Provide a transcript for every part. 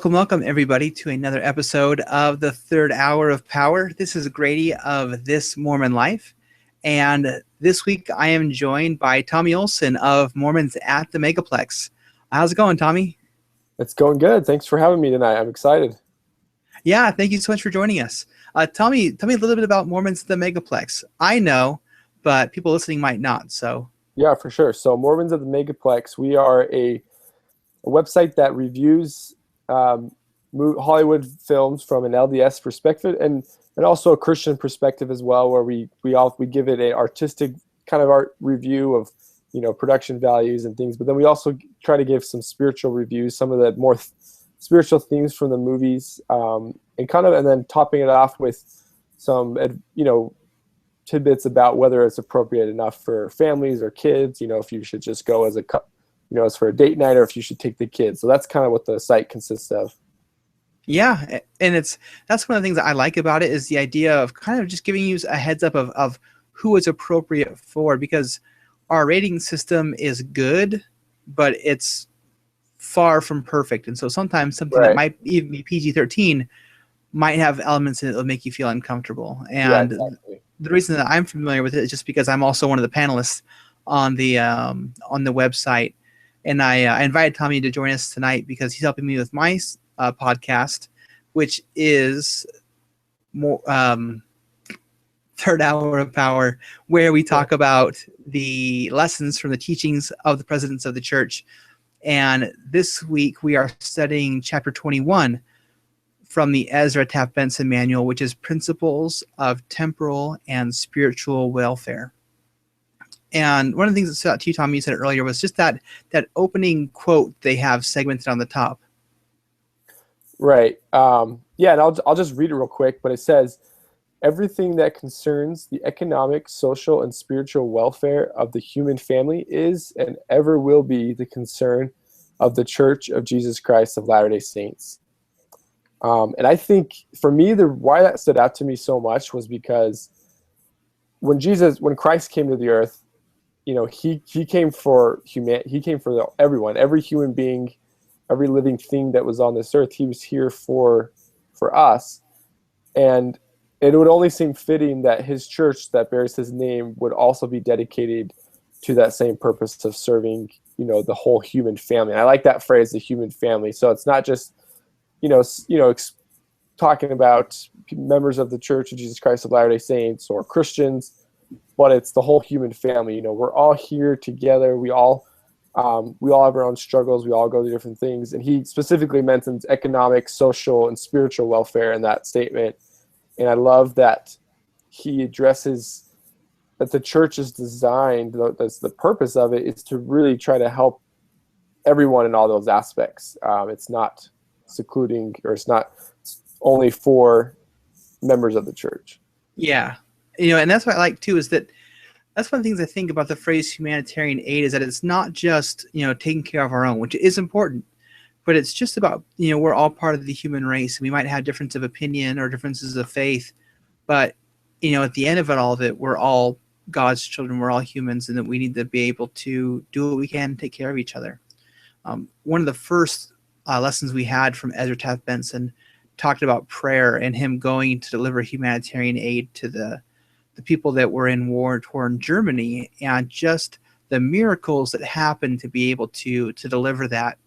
Welcome everybody to another episode of the Third Hour of Power. This is Grady of This Mormon Life, and this week I am joined by Tommy Olson of Mormons at the Megaplex. How's it going, Tommy? It's going good. Thanks for having me tonight. I'm excited. Yeah, thank you so much for joining us. Tell me a little bit about Mormons at the Megaplex. I know, but people listening might not. So Yeah, for sure. So Mormons at the Megaplex, we are a website that reviews Hollywood films from an LDS perspective and also a Christian perspective as well, where we give it an artistic kind of art review of production values and things, but then we also try to give some spiritual reviews, some of the more spiritual themes from the movies, and then topping it off with some tidbits about whether it's appropriate enough for families or kids, if you should just go as as for a date night, or if you should take the kids. So that's kind of what the site consists of. yeah, and that's one of the things that I like about it, is the idea of kind of just giving you a heads up of who is appropriate for, because our rating system is good, but it's far from perfect. And so sometimes something that might even be PG-13 might have elements in it that will make you feel uncomfortable. And Yeah, exactly. The reason that I'm familiar with it is just because I'm also one of the panelists on the website. And I invited Tommy to join us tonight because he's helping me with my podcast, which is more Third Hour of Power, where we talk about the lessons from the teachings of the presidents of the church. And this week we are studying chapter 21 from the Ezra Taft Benson manual, which is Principles of Temporal and Spiritual Welfare. And one of the things that stood out to you, Tommy, you said earlier, was just that opening quote they have segmented on the top. Right. Yeah, and I'll just read it real quick, but it says, everything that concerns the economic, social, and spiritual welfare of the human family is and ever will be the concern of the Church of Jesus Christ of Latter-day Saints. And I think for me, why that stood out to me so much was because when Christ came to the earth, he came for everyone, every human being, every living thing that was on this earth. He was here for us. And it would only seem fitting that his church that bears his name would also be dedicated to that same purpose of serving, the whole human family. And I like that phrase, the human family. So it's not just, talking about members of the Church of Jesus Christ of Latter-day Saints or Christians, but it's the whole human family. We're all here together. We all have our own struggles. We all go through different things. And he specifically mentions economic, social, and spiritual welfare in that statement. And I love that he addresses that the church is designed, that's the purpose of it, is to really try to help everyone in all those aspects. It's not secluding, or it's not only for members of the church. Yeah. And that's what I like too, is that that's one of the things I think about the phrase humanitarian aid, is that it's not just, taking care of our own, which is important, but it's just about, we're all part of the human race. We might have differences of opinion or differences of faith, but, at the end of all of it, we're all God's children. We're all humans, and that we need to be able to do what we can and take care of each other. One of the first lessons we had from Ezra Taft Benson talked about prayer and him going to deliver humanitarian aid to the people that were in war-torn Germany, and just the miracles that happened to be able to deliver that.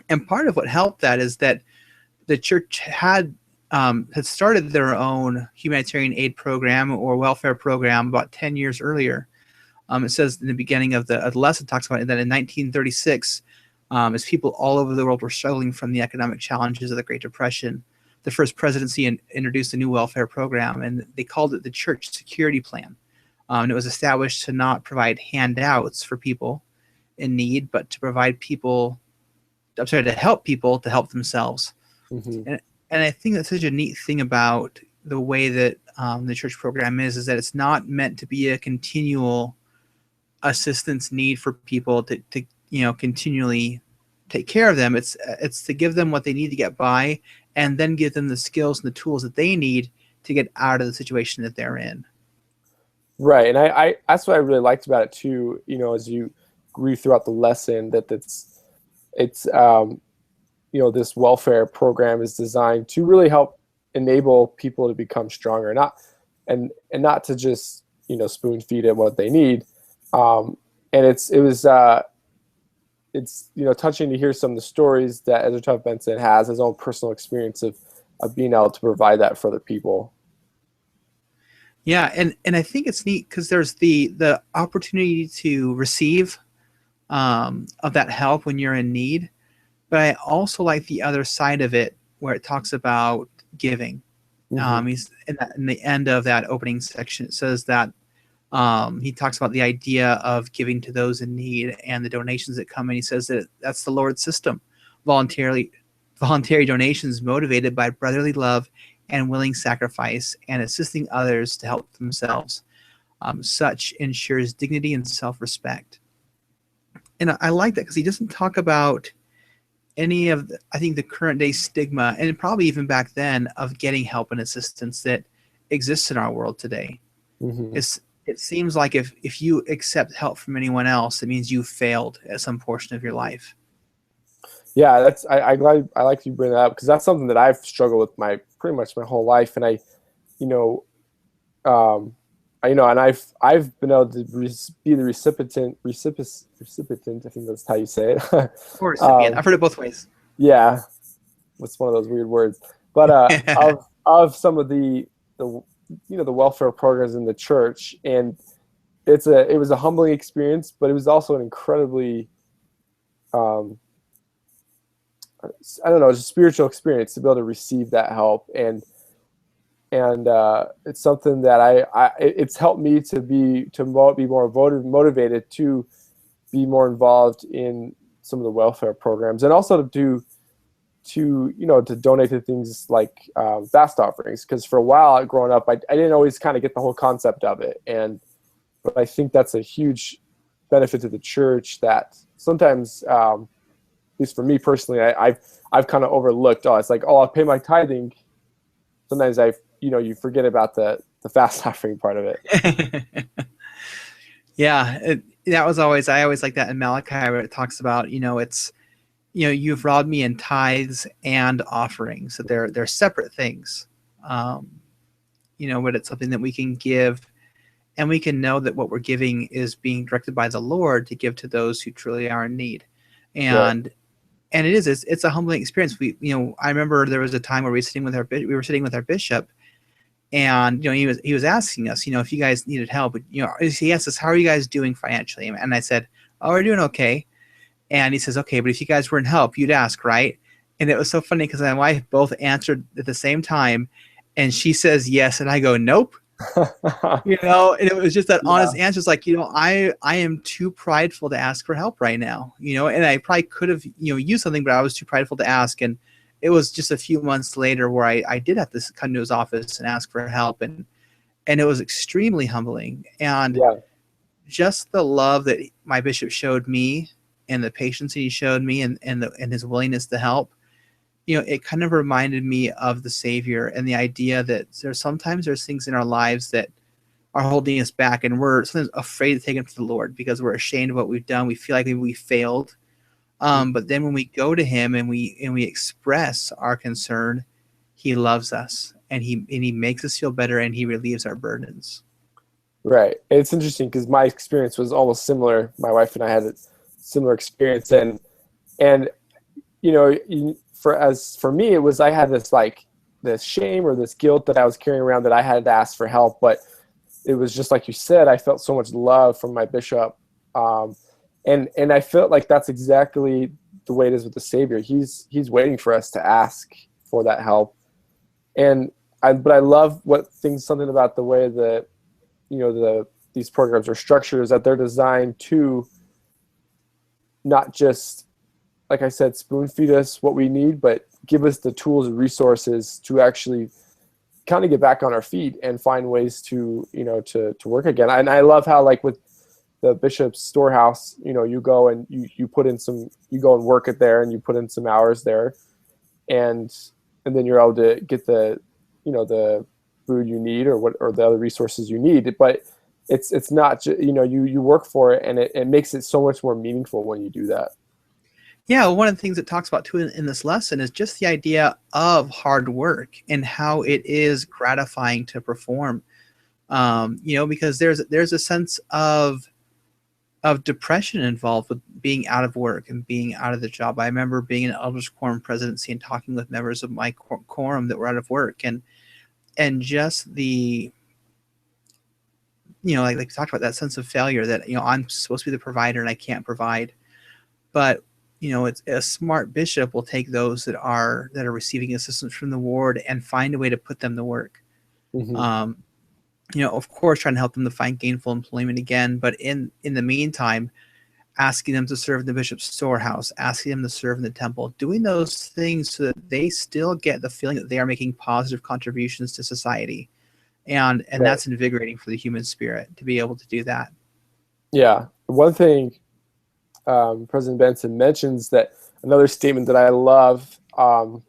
And part of what helped that is that the church had started their own humanitarian aid program or welfare program about 10 years earlier. It says in the beginning of the lesson, talks about it, that in 1936, as people all over the world were struggling from the economic challenges of the Great Depression, the first presidency introduced a new welfare program, and they called it the Church Security Plan. And it was established to not provide handouts for people in need, but to help people to help themselves. Mm-hmm. And I think that's such a neat thing about the way that the church program is that it's not meant to be a continual assistance need for people to continually take care of them. It's to give them what they need to get by, and then give them the skills and the tools that they need to get out of the situation that they're in. Right, and I that's what I really liked about it too. As you read throughout the lesson, that it's this welfare program is designed to really help enable people to become stronger, not to just spoon feed them what they need. And it's touching to hear some of the stories that Ezra Tuff Benson has his own personal experience of being able to provide that for other people. Yeah, and I think it's neat because there's the opportunity to receive of that help when you're in need, but I also like the other side of it where it talks about giving. Mm-hmm. He's in the end of that opening section. It says that he talks about the idea of giving to those in need and the donations that come in. He says that that's the Lord's system, voluntary donations motivated by brotherly love and willing sacrifice and assisting others to help themselves. Such ensures dignity and self-respect. And I like that because he doesn't talk about any of I think the current day stigma, and probably even back then, of getting help and assistance that exists in our world today. Mm-hmm. It seems like if you accept help from anyone else, it means you've failed at some portion of your life. Yeah, I like you bring that up because that's something that I've struggled with pretty much my whole life, and you know, and I've been able to be the recipient. I think that's how you say it. Or recipient. I've heard it both ways. Yeah, it's one of those weird words, but of some of the welfare programs in the church, and it was a humbling experience, but it was also an incredibly I don't know, it's a spiritual experience to be able to receive that help, and it's something that it's helped me to be more motivated to be more involved in some of the welfare programs, and also to donate to things like fast offerings, because for a while growing up I didn't always kind of get the whole concept of it, but I think that's a huge benefit to the church that sometimes at least for me personally I've kind of overlooked. It's like, I'll pay my tithing. Sometimes you forget about the fast offering part of it. Yeah, that was always, I always like that in Malachi where it talks about, it's, you've robbed me in tithes and offerings. So they're separate things. But it's something that we can give, and we can know that what we're giving is being directed by the Lord to give to those who truly are in need. And Right. and it's a humbling experience. I remember there was a time where we were sitting with our bishop, and he was asking us, if you guys needed help. He asked us, how are you guys doing financially? And I said, oh, we're doing okay. And he says, okay, but if you guys were in help, you'd ask, right? And it was so funny because my wife both answered at the same time, and she says yes, and I go nope. And it was just that honest answer. It's like, I am too prideful to ask for help right now, and I probably could have, used something, but I was too prideful to ask. And it was just a few months later where I did have to come to his office and ask for help. And it was extremely humbling. And Yeah. just the love that my bishop showed me and the patience he showed me and his willingness to help, it kind of reminded me of the Savior and the idea that there's things in our lives that are holding us back, and we're sometimes afraid to take them to the Lord because we're ashamed of what we've done. We feel like maybe we failed. But then when we go to him and we express our concern, he loves us, and he makes us feel better, and he relieves our burdens. Right. It's interesting because my experience was almost similar. My wife and I had a similar experience, and for me, it was, I had this shame or this guilt that I was carrying around that I had to ask for help. But it was just like you said, I felt so much love from my bishop. And I felt like that's exactly the way it is with the Savior. He's waiting for us to ask for that help. But I love something about the way that, these programs are structured is that they're designed to not just, like I said, spoon feed us what we need, but give us the tools and resources to actually kind of get back on our feet and find ways to work again. And I love how, like with the bishop's storehouse, you go and you go and work it there, and you put in some hours there, and then you're able to get the food you need or the other resources you need. But it's not you work for it, and it makes it so much more meaningful when you do that. Yeah, one of the things it talks about too in this lesson is just the idea of hard work and how it is gratifying to perform. Because there's a sense of depression involved with being out of work and being out of the job. I remember being in an elders quorum presidency and talking with members of my quorum that were out of work, and just the like we talked about, that sense of failure, that I'm supposed to be the provider and I can't provide. But it's a smart bishop will take those that are receiving assistance from the ward and find a way to put them to work. Mm-hmm. um, of course, trying to help them to find gainful employment again, but in the meantime, asking them to serve in the bishop's storehouse, asking them to serve in the temple, doing those things so that they still get the feeling that they are making positive contributions to society. And Right. that's invigorating for the human spirit to be able to do that. Yeah. One thing President Benson mentions, that another statement that I love,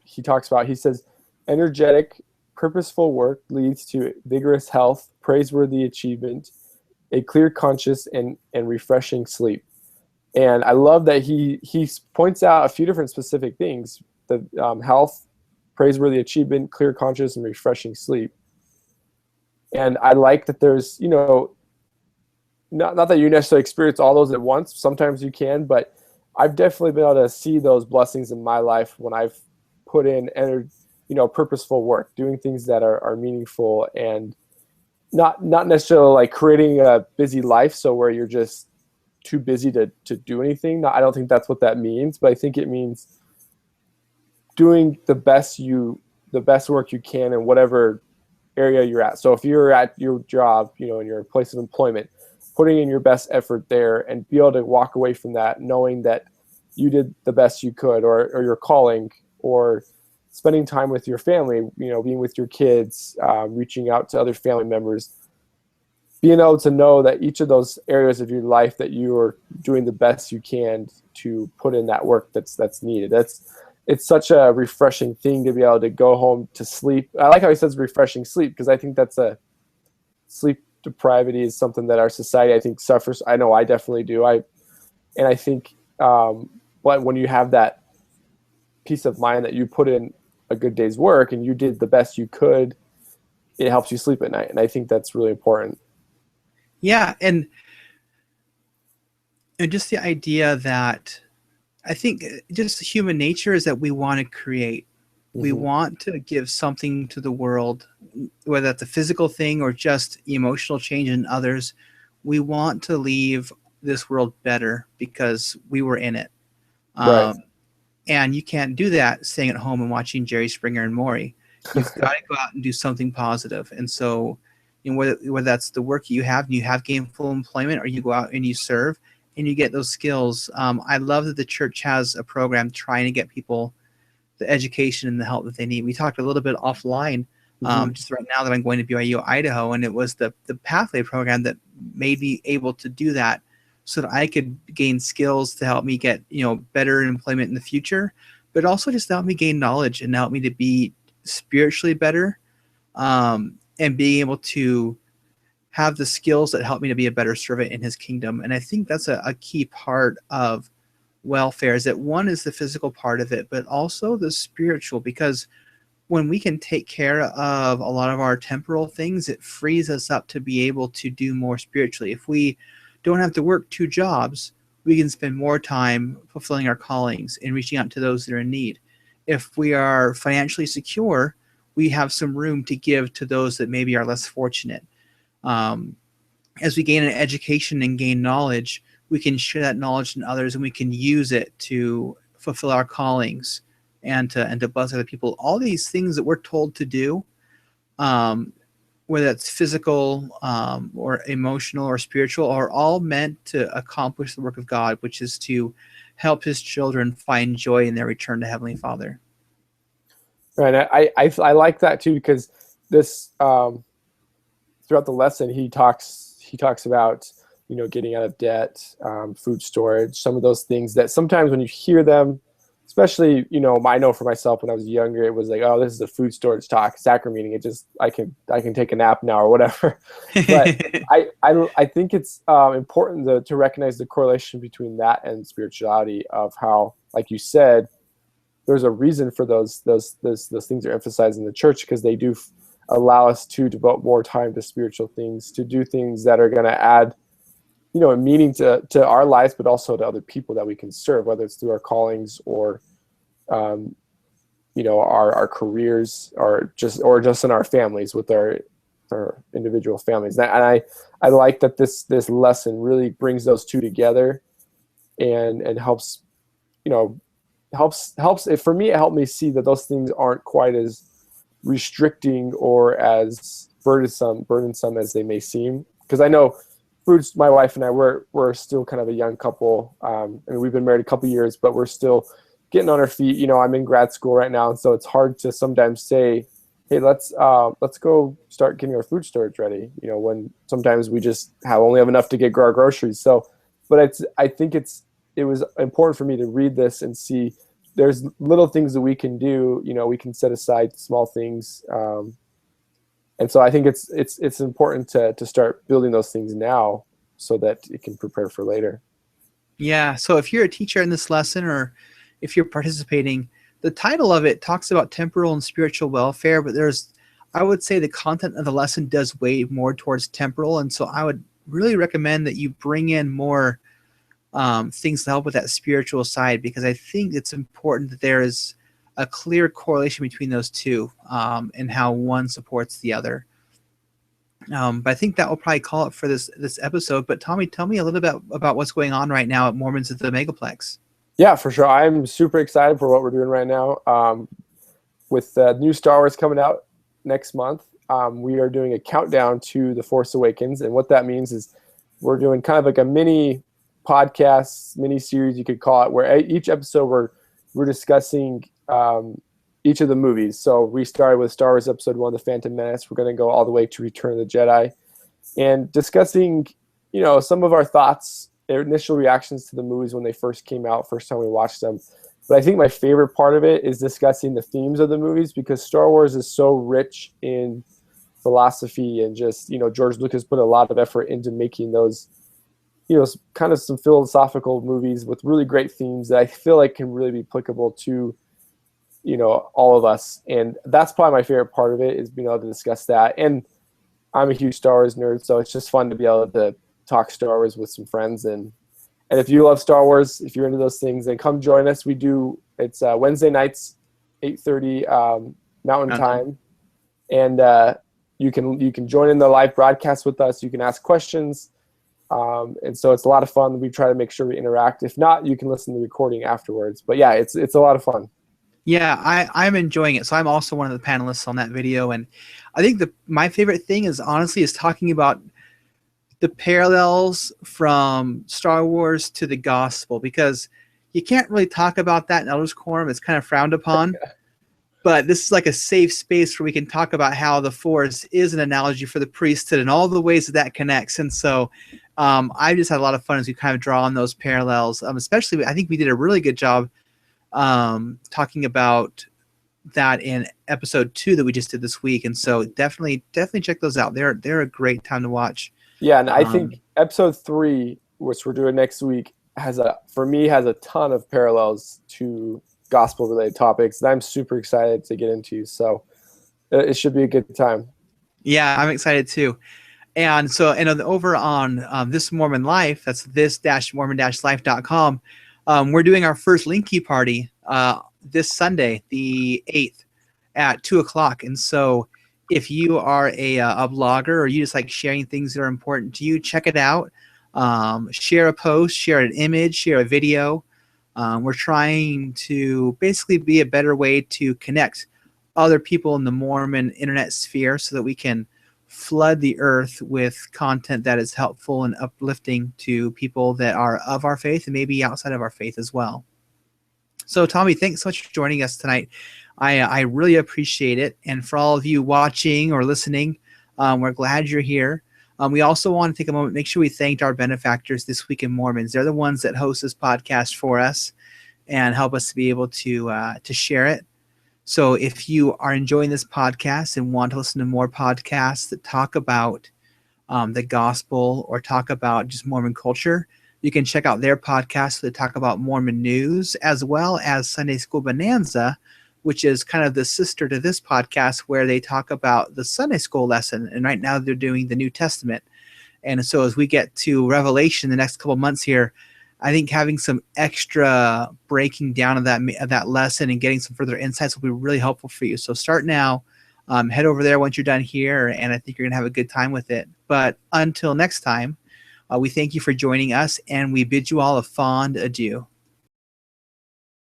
he talks about, he says, energetic, purposeful work leads to vigorous health, praiseworthy achievement, a clear conscience, and refreshing sleep. And I love that he points out a few different specific things: the health, praiseworthy achievement, clear conscience, and refreshing sleep. And I like that there's, not that you necessarily experience all those at once. Sometimes you can, but I've definitely been able to see those blessings in my life when I've put in purposeful work, doing things that are meaningful, and not necessarily like creating a busy life, so where you're just too busy to do anything. I don't think that's what that means, but I think it means doing the best work you can in whatever area you're at. So if you're at your job, in your place of employment, putting in your best effort there and be able to walk away from that knowing that you did the best you could, or your calling, or spending time with your family, being with your kids, reaching out to other family members, being able to know that each of those areas of your life that you are doing the best you can to put in that work that's needed. It's such a refreshing thing to be able to go home to sleep. I like how he says refreshing sleep, because I think that's a sleep depravity is something that our society, I think, suffers. I know I definitely do. I think, but when you have that peace of mind that you put in a good day's work and you did the best you could, it helps you sleep at night. And I think that's really important. Yeah, and just the idea that I think just human nature is that we want to create. We Mm-hmm. want to give something to the world, whether that's a physical thing or just emotional change in others. We want to leave this world better because we were in it. Right. And you can't do that staying at home and watching Jerry Springer and Maury. You've got to go out and do something positive. And so, whether that's the work you have and you have gainful employment, or you go out and you serve and you get those skills. I love that the church has a program trying to get people the education and the help that they need. We talked a little bit offline, Mm-hmm. just right now that I'm going to BYU, Idaho, and it was the pathway program that made me able to do that, so that I could gain skills to help me get better employment in the future, but also just to help me gain knowledge and help me to be spiritually better, and being able to have the skills that help me to be a better servant in His kingdom. And I think that's a key part of welfare, is that one is the physical part of it, but also the spiritual, because when we can take care of a lot of our temporal things, it frees us up to be able to do more spiritually. If we don't have to work two jobs, we can spend more time fulfilling our callings and reaching out to those that are in need. If we are financially secure, we have some room to give to those that maybe are less fortunate. Um, as we gain an education and gain knowledge, we can share that knowledge in others, and we can use it to fulfill our callings and to bless other people. All these things that we're told to do, um, whether it's physical, or emotional or spiritual, are all meant to accomplish the work of God, which is to help His children find joy in their return to Heavenly Father. Right. I like that too, because this throughout the lesson he talks about getting out of debt, food storage, some of those things that sometimes when you hear them, especially I know for myself when I was younger, it was like, oh, this is a food storage talk, sacrament meeting. It just I can take a nap now or whatever. But I think it's important to recognize the correlation between that and spirituality, of how like you said, there's a reason for those things are emphasized in the church, because they do allow us to devote more time to spiritual things, to do things that are going to add, a meaning to our lives, but also to other people that we can serve, whether it's through our callings or, our careers, or just in our families with our individual families. And I like that this lesson really brings those two together, and helps, helps it for me. It helped me see that those things aren't quite as restricting or as burdensome as they may seem. Because I know, Fruits, my wife and I, we're still kind of a young couple. And we've been married a couple years, but we're still getting on our feet. I'm in grad school right now, and so it's hard to sometimes say, hey, let's go start getting our food storage ready, when sometimes we just only have enough to get our groceries. So, but I think it was important for me to read this and see there's little things that we can do. We can set aside small things. And so I think it's important to start building those things now, so that it can prepare for later. Yeah. So if you're a teacher in this lesson, or if you're participating, the title of it talks about temporal and spiritual welfare, but I would say the content of the lesson does weigh more towards temporal. And so I would really recommend that you bring in more things to help with that spiritual side, because I think it's important that there is a clear correlation between those two, and how one supports the other. But I think that will probably call it for this episode. But Tommy, tell me a little bit about what's going on right now at Mormons at the Megaplex. Yeah, for sure. I'm super excited for what we're doing right now. With new Star Wars coming out next month, we are doing a countdown to The Force Awakens. And what that means is we're doing kind of like a mini podcast, mini series, you could call it, where each episode we're discussing each of the movies. So we started with Star Wars Episode 1, The Phantom Menace. We're going to go all the way to Return of the Jedi, and discussing, some of our thoughts, initial reactions to the movies when they first came out, first time we watched them. But I think my favorite part of it is discussing the themes of the movies, because Star Wars is so rich in philosophy, and just, George Lucas put a lot of effort into making those, kind of some philosophical movies with really great themes that I feel like can really be applicable to, all of us. And that's probably my favorite part of it, is being able to discuss that. And I'm a huge Star Wars nerd, so it's just fun to be able to talk Star Wars with some friends. And if you love Star Wars, if you're into those things, then come join us. It's Wednesday nights, 8:30 Mountain Time. And you can join in the live broadcast with us. You can ask questions. And so it's a lot of fun. We try to make sure we interact. If not, you can listen to the recording afterwards. But yeah, it's a lot of fun. Yeah, I'm enjoying it. So I'm also one of the panelists on that video. And I think my favorite thing is talking about the parallels from Star Wars to the gospel, because you can't really talk about that in Elders Quorum. It's kind of frowned upon. But this is like a safe space where we can talk about how the Force is an analogy for the priesthood and all the ways that connects. And so I just had a lot of fun as we kind of draw on those parallels. Especially, I think we did a really good job talking about that in episode 2 that we just did this week. And so definitely check those out. They're a great time to watch. Yeah, and I think episode 3, which we're doing next week, has a ton of parallels to gospel-related topics that I'm super excited to get into. So it should be a good time. Yeah, I'm excited too. And so, over on This Mormon Life, that's this-mormon-life.com, we're doing our first Link Key party this Sunday, the 8th, at 2 o'clock. And so if you are a blogger, or you just like sharing things that are important to you, check it out. Share a post, share an image, share a video. We're trying to basically be a better way to connect other people in the Mormon internet sphere, so that we can flood the earth with content that is helpful and uplifting to people that are of our faith and maybe outside of our faith as well. So Tommy, thanks so much for joining us tonight. I really appreciate it. And for all of you watching or listening, we're glad you're here. We also want to take a moment, make sure we thanked our benefactors this week in Mormons. They're the ones that host this podcast for us and help us to be able to share it. So if you are enjoying this podcast and want to listen to more podcasts that talk about the gospel or talk about just Mormon culture, You can check out their podcast to talk about Mormon news, as well as Sunday School Bonanza, which is kind of the sister to this podcast, where they talk about the Sunday school lesson. And right now they're doing the New Testament. And so as we get to Revelation the next couple of months here, I think having some extra breaking down of that lesson and getting some further insights will be really helpful for you. So start now. Head over there once you're done here, and I think you're going to have a good time with it. But until next time, we thank you for joining us, and we bid you all a fond adieu.